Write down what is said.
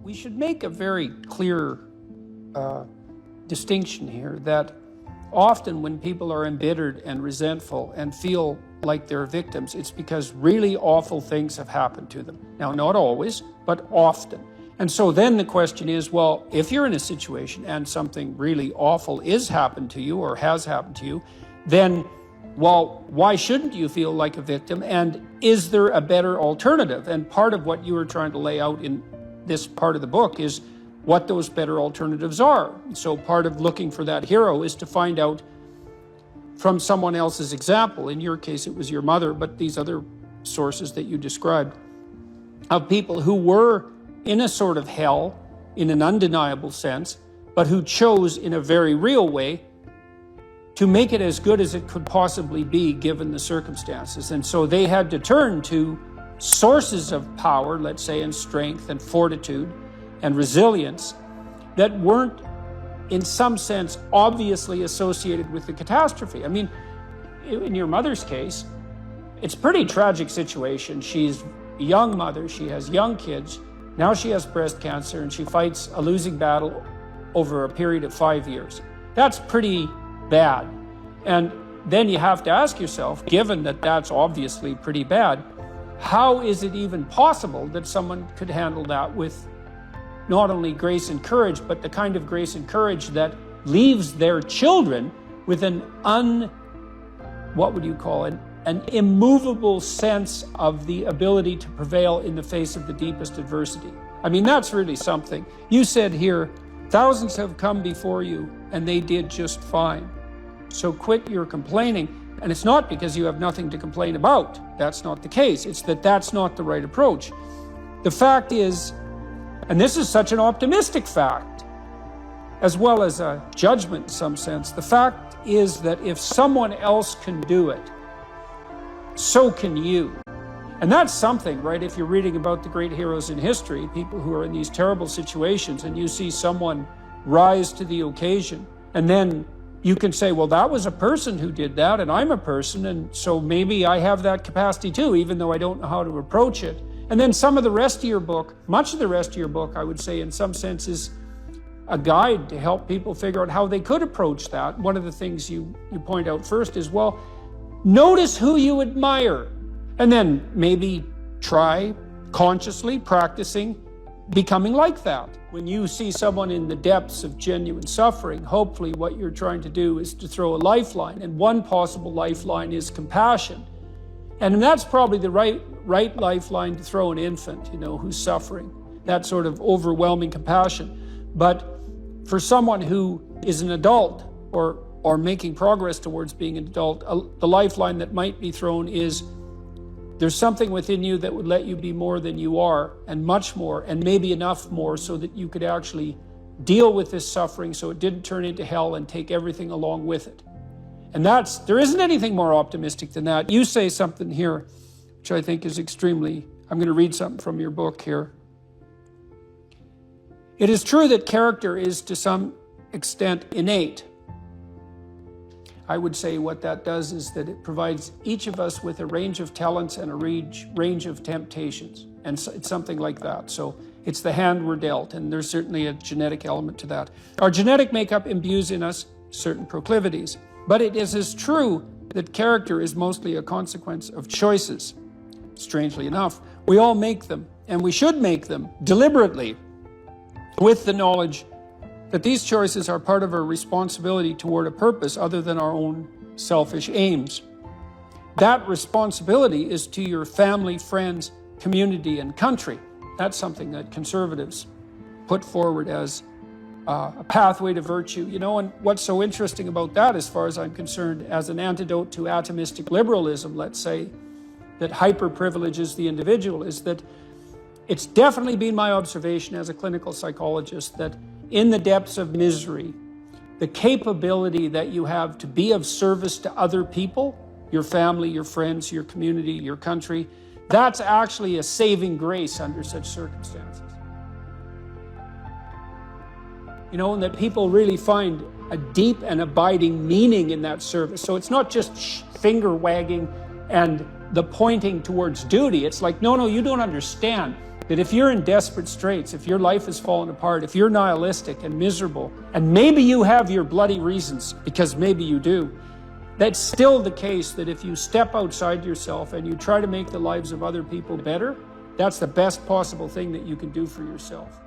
We should make a very clear distinction here that often when people are embittered and resentful and feel like they're victims, it's because really awful things have happened to them. Now, not always, but often. And so then the question is, well, if you're in a situation and something really awful is happened to you or has happened to you, then, well, why shouldn't you feel like a victim? And is there a better alternative? And part of what you were trying to lay out in this part of the book is what those better alternatives are. So part of looking for that hero is to find out from someone else's example. In your case, it was your mother, but these other sources that you described of people who were in a sort of hell in an undeniable sense, but who chose in a very real way to make it as good as it could possibly be given the circumstances. And so they had to turn to sources of power, let's say, and strength and fortitude and resilience that weren't in some sense obviously associated with the catastrophe. I mean, in your mother's case, it's a pretty tragic situation. She's a young mother, she has young kids, now she has breast cancer and she fights a losing battle over a period of 5 years. That's pretty bad. And then you have to ask yourself, given that that's obviously pretty bad, how is it even possible that someone could handle that with not only grace and courage, but the kind of grace and courage that leaves their children with an immovable sense of the ability to prevail in the face of the deepest adversity? I mean, that's really something. You said here, thousands have come before you and they did just fine. So quit your complaining. And it's not because you have nothing to complain about. That's not the case. It's that that's not the right approach. The fact is, and this is such an optimistic fact, as well as a judgment in some sense, the fact is that if someone else can do it, so can you. And that's something, right? If you're reading about the great heroes in history, people who are in these terrible situations, and you see someone rise to the occasion, and then you can say, well, that was a person who did that, and I'm a person, and so maybe I have that capacity too, even though I don't know how to approach it. And then some of the rest of your book, much of the rest of your book, I would say in some sense is a guide to help people figure out how they could approach that. One of the things you point out first is, well, notice who you admire, and then maybe try consciously practicing becoming like that. When you see someone in the depths of genuine suffering, hopefully what you're trying to do is to throw a lifeline, and one possible lifeline is compassion. And that's probably the right lifeline to throw an infant, who's suffering, that sort of overwhelming compassion. But for someone who is an adult or making progress towards being an adult, the lifeline that might be thrown is there's something within you that would let you be more than you are, and much more, and maybe enough more so that you could actually deal with this suffering so it didn't turn into hell and take everything along with it. And there isn't anything more optimistic than that. You say something here, which I think is extremely, I'm going to read something from your book here. It is true that character is to some extent innate. I would say what that does is that it provides each of us with a range of talents and a range of temptations. And so it's something like that. So it's the hand we're dealt, and there's certainly a genetic element to that. Our genetic makeup imbues in us certain proclivities, but it is as true that character is mostly a consequence of choices. Strangely enough, we all make them, and we should make them deliberately, with the knowledge that these choices are part of our responsibility toward a purpose other than our own selfish aims. That responsibility is to your family, friends, community, and country. That's something that conservatives put forward as a pathway to virtue. And what's so interesting about that, as far as I'm concerned, as an antidote to atomistic liberalism, let's say, that hyper-privileges the individual, is that it's definitely been my observation as a clinical psychologist that in the depths of misery, the capability that you have to be of service to other people, your family, your friends, your community, your country, that's actually a saving grace under such circumstances. And that people really find a deep and abiding meaning in that service. So it's not just finger wagging and the pointing towards duty. It's like, no, you don't understand. that if you're in desperate straits, if your life has fallen apart, if you're nihilistic and miserable, and maybe you have your bloody reasons, because maybe you do, that's still the case that if you step outside yourself and you try to make the lives of other people better, that's the best possible thing that you can do for yourself.